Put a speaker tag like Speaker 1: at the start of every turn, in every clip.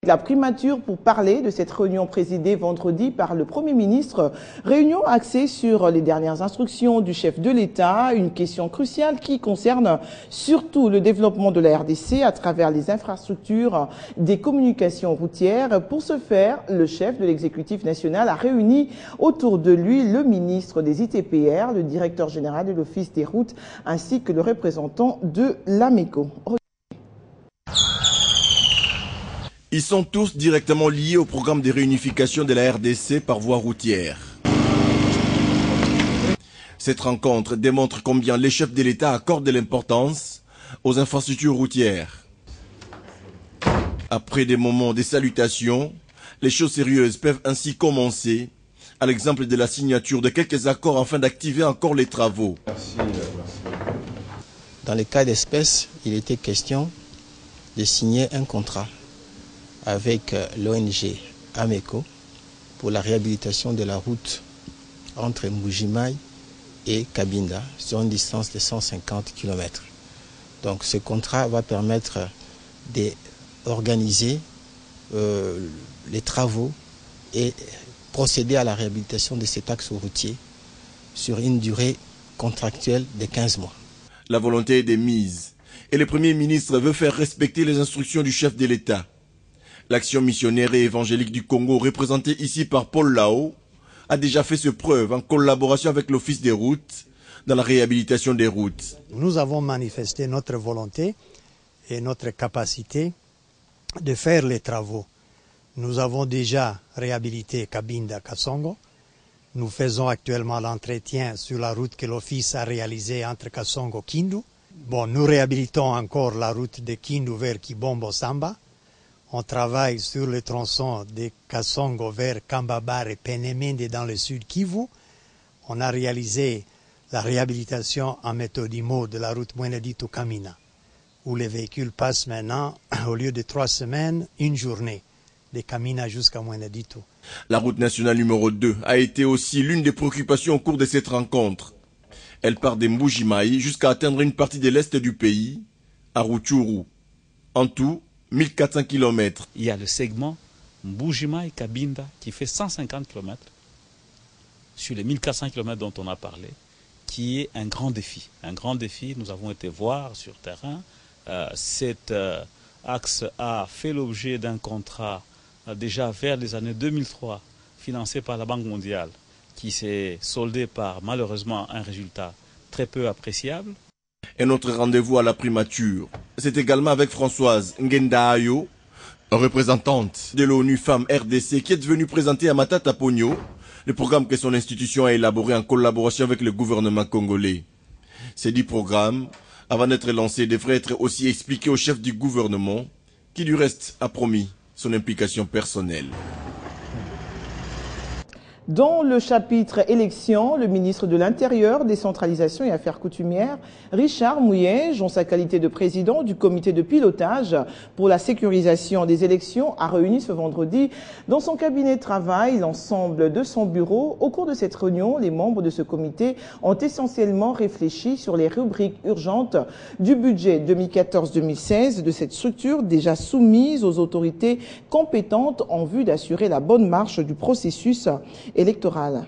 Speaker 1: La primature pour parler de cette réunion présidée vendredi par le Premier ministre. Réunion axée sur les dernières instructions du chef de l'État, une question cruciale qui concerne surtout le développement de la RDC à travers les infrastructures des communications routières. Pour ce faire, le chef de l'exécutif national a réuni autour de lui le ministre des ITPR, le directeur général de l'Office des routes ainsi que le représentant de l'AMECO.
Speaker 2: Ils sont tous directement liés au programme de réunification de la RDC par voie routière. Cette rencontre démontre combien les chefs de l'État accordent de l'importance aux infrastructures routières. Après des moments de salutations, les choses sérieuses peuvent ainsi commencer, à l'exemple de la signature de quelques accords afin d'activer encore les travaux.
Speaker 3: Merci. Dans le cas d'espèce, il était question de signer un contrat avec l'ONG AMECO pour la réhabilitation de la route entre Mbujimayi et Cabinda sur une distance de 150 km. Donc ce contrat va permettre d'organiser les travaux et procéder à la réhabilitation de cet axe routier sur une durée contractuelle de 15 mois.
Speaker 2: La volonté est mise et le Premier ministre veut faire respecter les instructions du chef de l'État. L'action missionnaire et évangélique du Congo, représentée ici par Paul Lao, a déjà fait ses preuves en collaboration avec l'Office des routes dans la réhabilitation des routes.
Speaker 4: Nous avons manifesté notre volonté et notre capacité de faire les travaux. Nous avons déjà réhabilité Cabinda-Kasongo. Nous faisons actuellement l'entretien sur la route que l'Office a réalisée entre Kasongo et Kindu. Nous réhabilitons encore la route de Kindu vers Kibombo-Samba. On travaille sur le tronçon de Kasongo vers Kambabar et Penemende dans le sud Kivu. On a réalisé la réhabilitation en méthode IMO de la route Mweneditu-Kamina, où les véhicules passent maintenant, au lieu de 3 semaines, une journée, de Kamina jusqu'à Mweneditu.
Speaker 2: La route nationale numéro 2 a été aussi l'une des préoccupations au cours de cette rencontre. Elle part de Mbujimayi jusqu'à atteindre une partie de l'est du pays, à Rutshuru. En tout, 1400 km.
Speaker 5: Il y a le segment Mbujimayi-Cabinda qui fait 150 km sur les 1400 km dont on a parlé, qui est un grand défi. Un grand défi, nous avons été voir sur terrain. Cet axe a fait l'objet d'un contrat déjà vers les années 2003, financé par la Banque mondiale, qui s'est soldé par malheureusement un résultat très peu appréciable.
Speaker 2: Et notre rendez-vous à la primature, c'est également avec Françoise Ngendaayo, représentante de l'ONU Femmes RDC, qui est venue présenter à Matata Pogno le programme que son institution a élaboré en collaboration avec le gouvernement congolais. Ces 10 programmes, avant d'être lancés, devraient être aussi expliqués au chef du gouvernement, qui du reste a promis son implication personnelle.
Speaker 1: Dans le chapitre élections, le ministre de l'Intérieur, Décentralisation et Affaires coutumières, Richard Mouyej, en sa qualité de président du comité de pilotage pour la sécurisation des élections, a réuni ce vendredi dans son cabinet de travail l'ensemble de son bureau. Au cours de cette réunion, les membres de ce comité ont essentiellement réfléchi sur les rubriques urgentes du budget 2014-2016 de cette structure déjà soumise aux autorités compétentes en vue d'assurer la bonne marche du processus électoral.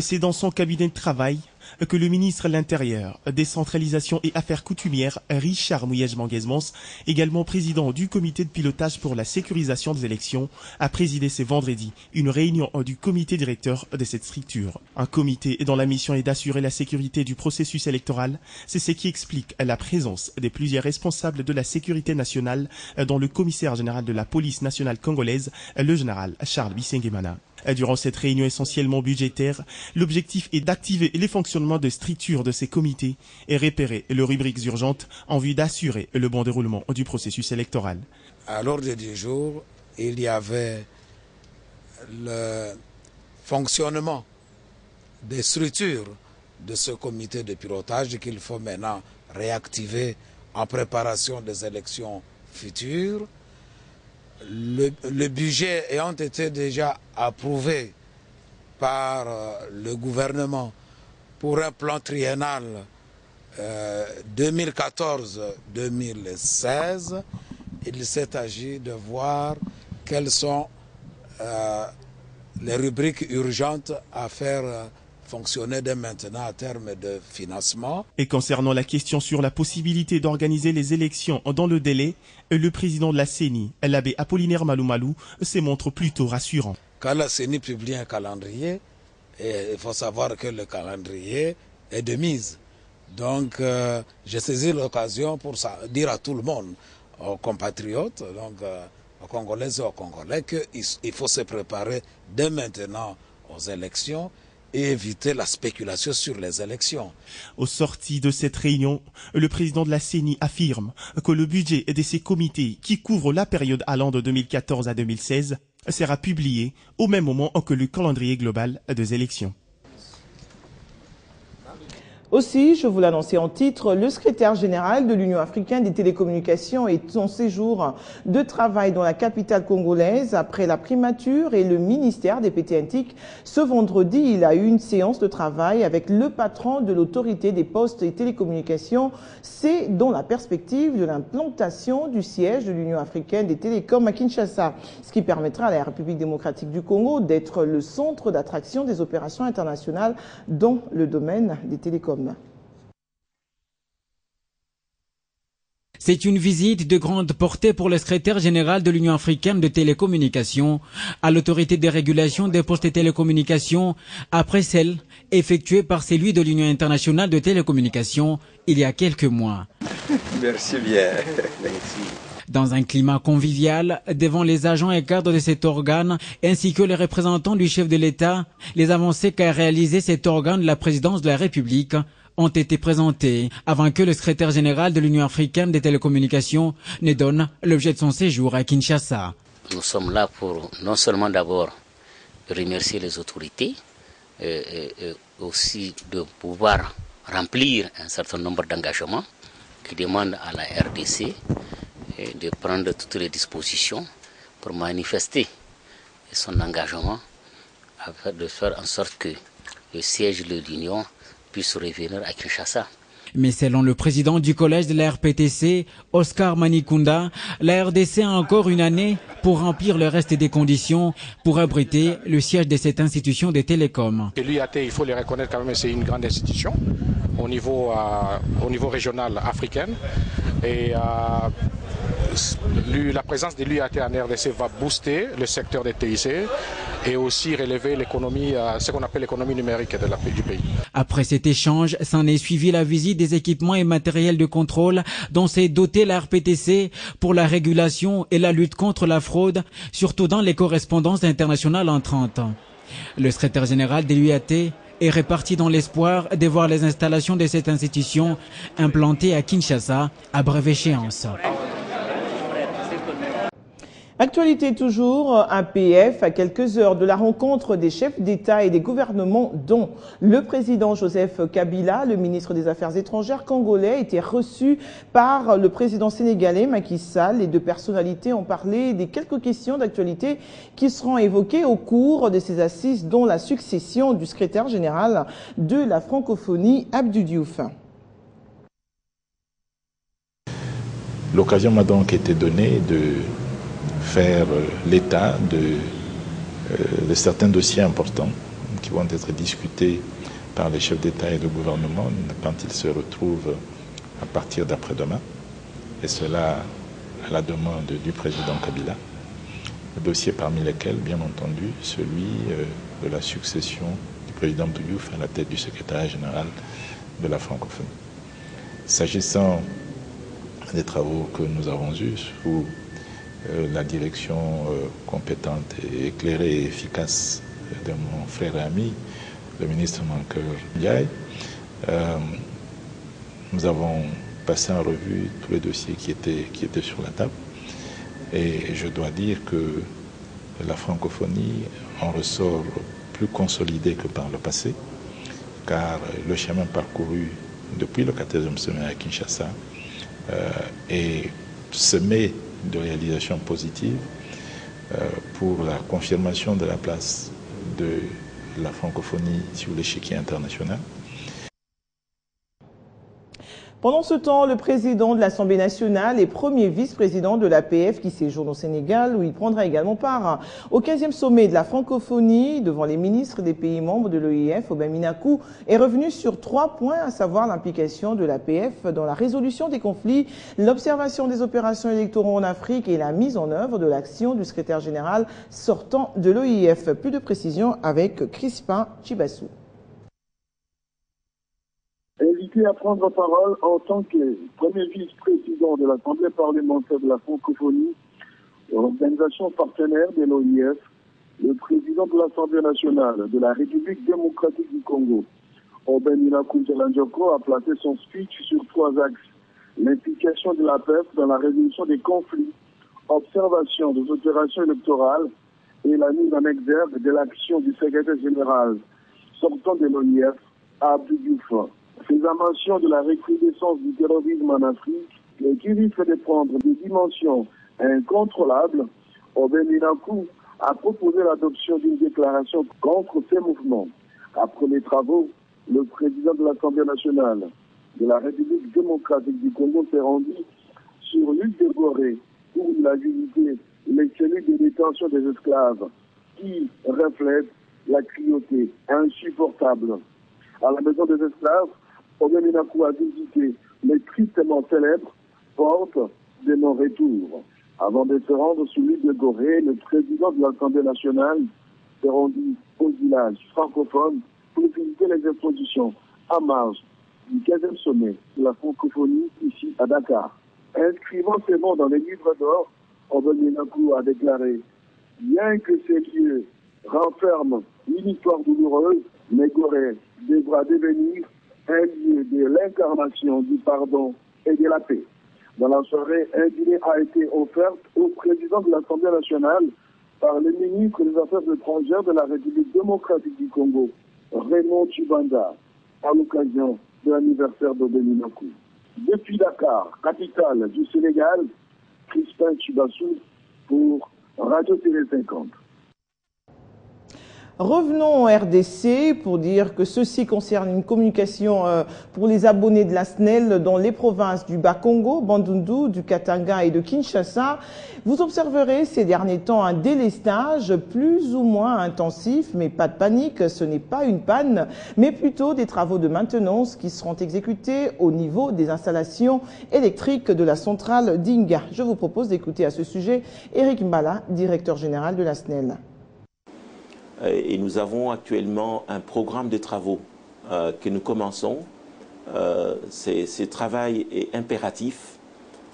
Speaker 6: C'est dans son cabinet de travail que le ministre de l'Intérieur, Décentralisation et Affaires coutumières, Richard Mouyej-Manguesmans, également président du comité de pilotage pour la sécurisation des élections, a présidé ce vendredi une réunion du comité directeur de cette structure. Un comité dont la mission est d'assurer la sécurité du processus électoral, c'est ce qui explique la présence de plusieurs responsables de la sécurité nationale dont le commissaire général de la police nationale congolaise, le général Charles Bisengemana. Durant cette réunion essentiellement budgétaire, l'objectif est d'activer les fonctionnements de structure de ces comités et repérer les rubriques urgentes en vue d'assurer le bon déroulement du processus électoral.
Speaker 7: À l'ordre du jour, il y avait le fonctionnement des structures de ce comité de pilotage qu'il faut maintenant réactiver en préparation des élections futures. Le budget ayant été déjà approuvé par le gouvernement pour un plan triennal 2014-2016, il s'est agi de voir quelles sont les rubriques urgentes à faire fonctionner dès maintenant à terme de financement.
Speaker 6: Et concernant la question sur la possibilité d'organiser les élections dans le délai, le président de la CENI, l'abbé Apollinaire Malumalou, se montre plutôt rassurant.
Speaker 7: Quand la CENI publie un calendrier, il faut savoir que le calendrier est de mise. Donc j'ai saisi l'occasion pour dire à tout le monde, aux compatriotes, donc aux Congolaises et aux Congolais, qu'il faut se préparer dès maintenant aux élections et éviter la spéculation sur les élections.
Speaker 6: Au sorti de cette réunion, le président de la CENI affirme que le budget de ces comités qui couvrent la période allant de 2014 à 2016 sera publié au même moment que le calendrier global des élections.
Speaker 1: Aussi, je vous l'annonçais en titre, le secrétaire général de l'Union africaine des télécommunications est en séjour de travail dans la capitale congolaise après la primature et le ministère des PTNTIC. Ce vendredi, il a eu une séance de travail avec le patron de l'autorité des postes et télécommunications. C'est dans la perspective de l'implantation du siège de l'Union africaine des télécoms à Kinshasa, ce qui permettra à la République démocratique du Congo d'être le centre d'attraction des opérations internationales dans le domaine des télécoms.
Speaker 8: C'est une visite de grande portée pour le secrétaire général de l'Union africaine de télécommunications à l'autorité de régulation des postes et télécommunications après celle effectuée par celui de l'Union internationale de télécommunications il y a quelques mois.
Speaker 9: Merci bien.
Speaker 8: Dans un climat convivial, devant les agents et cadres de cet organe, ainsi que les représentants du chef de l'État, les avancées qu'a réalisé cet organe de la présidence de la République ont été présentées avant que le secrétaire général de l'Union africaine des télécommunications ne donne l'objet de son séjour à Kinshasa.
Speaker 10: Nous sommes là pour non seulement d'abord remercier les autorités, aussi de pouvoir remplir un certain nombre d'engagements qui demandent à la RDC de prendre toutes les dispositions pour manifester son engagement de faire en sorte que le siège de l'Union puisse revenir à Kinshasa.
Speaker 8: Mais selon le président du collège de la RPTC, Oscar Manikunda, la RDC a encore une année pour remplir le reste des conditions pour abriter le siège de cette institution des télécoms.
Speaker 11: L'UAT, il faut le reconnaître quand même, c'est une grande institution au niveau régional africain. Et la présence de l'UAT en RDC va booster le secteur des TIC et aussi relever l'économie, ce qu'on appelle l'économie numérique du pays.
Speaker 8: Après cet échange, s'en est suivi la visite des équipements et matériels de contrôle dont s'est dotée la RPTC pour la régulation et la lutte contre la fraude, surtout dans les correspondances internationales entrantes. Le secrétaire général de l'UAT est réparti dans l'espoir de voir les installations de cette institution implantées à Kinshasa à brève échéance.
Speaker 1: Actualité toujours, un PF à quelques heures de la rencontre des chefs d'État et des gouvernements dont le président Joseph Kabila, le ministre des Affaires étrangères congolais, était reçu par le président sénégalais Macky Sall. Les deux personnalités ont parlé des quelques questions d'actualité qui seront évoquées au cours de ces assises, dont la succession du secrétaire général de la francophonie, Abdou Diouf.
Speaker 12: L'occasion m'a donc été donnée de faire l'état de certains dossiers importants qui vont être discutés par les chefs d'État et de gouvernement quand ils se retrouvent à partir d'après-demain, et cela à la demande du président Kabila. Dossiers parmi lesquels, bien entendu, celui de la succession du président Abdou Diouf à la tête du secrétariat général de la francophonie. S'agissant des travaux que nous avons eus sous la direction compétente et éclairée et efficace de mon frère et ami, le ministre Mankeur Ndiaye, nous avons passé en revue tous les dossiers qui étaient sur la table. Et je dois dire que la francophonie en ressort plus consolidée que par le passé, car le chemin parcouru depuis le 14e sommet à Kinshasa est semé de réalisations positives pour la confirmation de la place de la francophonie sur l'échiquier international.
Speaker 1: Pendant ce temps, le président de l'Assemblée nationale et premier vice-président de l'APF qui séjourne au Sénégal, où il prendra également part au 15e sommet de la francophonie devant les ministres des pays membres de l'OIF, Aubin Minakou, est revenu sur 3 points, à savoir l'implication de l'APF dans la résolution des conflits, l'observation des opérations électorales en Afrique et la mise en œuvre de l'action du secrétaire général sortant de l'OIF. Plus de précisions avec Crispin Chibassou.
Speaker 9: Invité à prendre parole en tant que premier vice-président de l'Assemblée parlementaire de la francophonie, organisation partenaire de l'OIF, le président de l'Assemblée nationale de la République démocratique du Congo, Aubin Minakou a placé son speech sur 3 axes. L'implication de l'APF dans la résolution des conflits, observation des opérations électorales et la mise en exergue de l'action du secrétaire général sortant de l'OIF, Abdou Diouf. Faisant mention de la recrudescence du terrorisme en Afrique et qui risque de prendre des dimensions incontrôlables, Aubin Minakou a proposé l'adoption d'une déclaration contre ces mouvements. Après les travaux, le président de l'Assemblée nationale de la République démocratique du Congo s'est rendu sur l'île de Gorée où il a visité les cellules de détention des esclaves qui reflètent la cruauté insupportable. À la maison des esclaves, Aubin Minakou a visité les tristement célèbres portes de non-retour. Avant de se rendre sur l'île de Gorée, le président de l'Assemblée nationale s'est rendu au village francophone pour visiter les expositions en marge du 15e sommet de la francophonie ici à Dakar. Inscrivant ses mots dans les livres d'or, Aubin Minakou a déclaré « Bien que ces lieux renferment une histoire douloureuse, mais Gorée devra devenir un lieu de l'incarnation du pardon et de la paix. » Dans la soirée, un dîner a été offert au président de l'Assemblée nationale par le ministre des Affaires étrangères de la République démocratique du Congo, Raymond Tshibanda, à l'occasion de l'anniversaire d'Aubin Minakou. Depuis Dakar, capitale du Sénégal, Crispin Chibassou pour Radio Télé 50.
Speaker 1: Revenons au RDC pour dire que ceci concerne une communication pour les abonnés de la SNEL dans les provinces du Bas-Congo, Bandundu, du Katanga et de Kinshasa. Vous observerez ces derniers temps un délestage plus ou moins intensif, mais pas de panique, ce n'est pas une panne, mais plutôt des travaux de maintenance qui seront exécutés au niveau des installations électriques de la centrale d'Inga. Je vous propose d'écouter à ce sujet Eric Mbala, directeur général de la SNEL.
Speaker 13: Et nous avons actuellement un programme de travaux que nous commençons. Ce travail est impératif.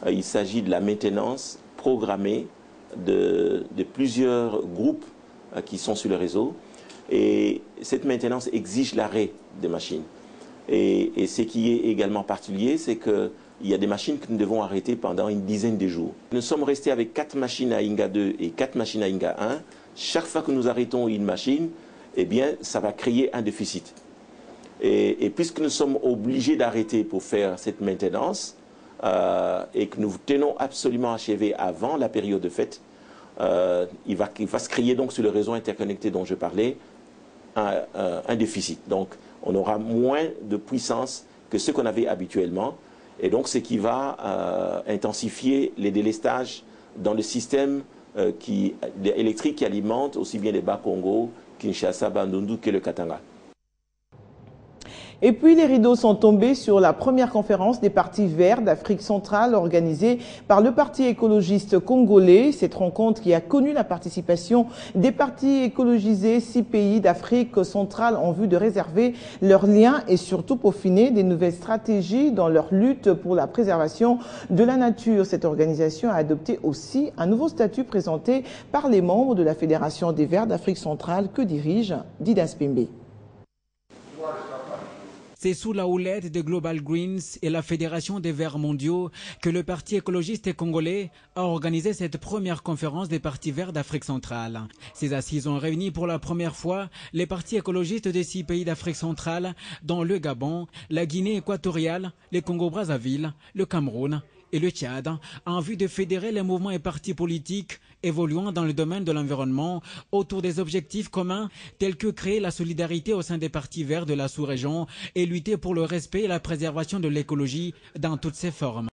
Speaker 13: Il s'agit de la maintenance programmée de plusieurs groupes qui sont sur le réseau. Et cette maintenance exige l'arrêt des machines. Et ce qui est également particulier, c'est qu'il y a des machines que nous devons arrêter pendant une dizaine de jours. Nous sommes restés avec 4 machines à Inga 2 et 4 machines à Inga 1. Chaque fois que nous arrêtons une machine, eh bien, ça va créer un déficit. Et puisque nous sommes obligés d'arrêter pour faire cette maintenance et que nous tenons absolument à achever avant la période de fête, il va se créer donc sur le réseau interconnecté dont je parlais un déficit. Donc, on aura moins de puissance que ce qu'on avait habituellement. Et donc, ce qui va intensifier les délestages dans le système électrique qui alimente aussi bien les Bas-Congo, Kinshasa, Bandundu que le Katanga.
Speaker 1: Et puis les rideaux sont tombés sur la première conférence des partis verts d'Afrique centrale organisée par le Parti écologiste congolais. Cette rencontre qui a connu la participation des partis écologisés 6 pays d'Afrique centrale en vue de réserver leurs liens et surtout peaufiner des nouvelles stratégies dans leur lutte pour la préservation de la nature. Cette organisation a adopté aussi un nouveau statut présenté par les membres de la Fédération des Verts d'Afrique centrale que dirige Didas Pembe.
Speaker 8: C'est sous la houlette de Global Greens et la Fédération des Verts mondiaux que le Parti écologiste congolais a organisé cette première conférence des partis verts d'Afrique centrale. Ces assises ont réuni pour la première fois les partis écologistes des 6 pays d'Afrique centrale, dont le Gabon, la Guinée équatoriale, le Congo-Brazzaville, le Cameroun et le Tchad en vue de fédérer les mouvements et partis politiques évoluant dans le domaine de l'environnement autour des objectifs communs tels que créer la solidarité au sein des partis verts de la sous-région et lutter pour le respect et la préservation de l'écologie dans toutes ses formes.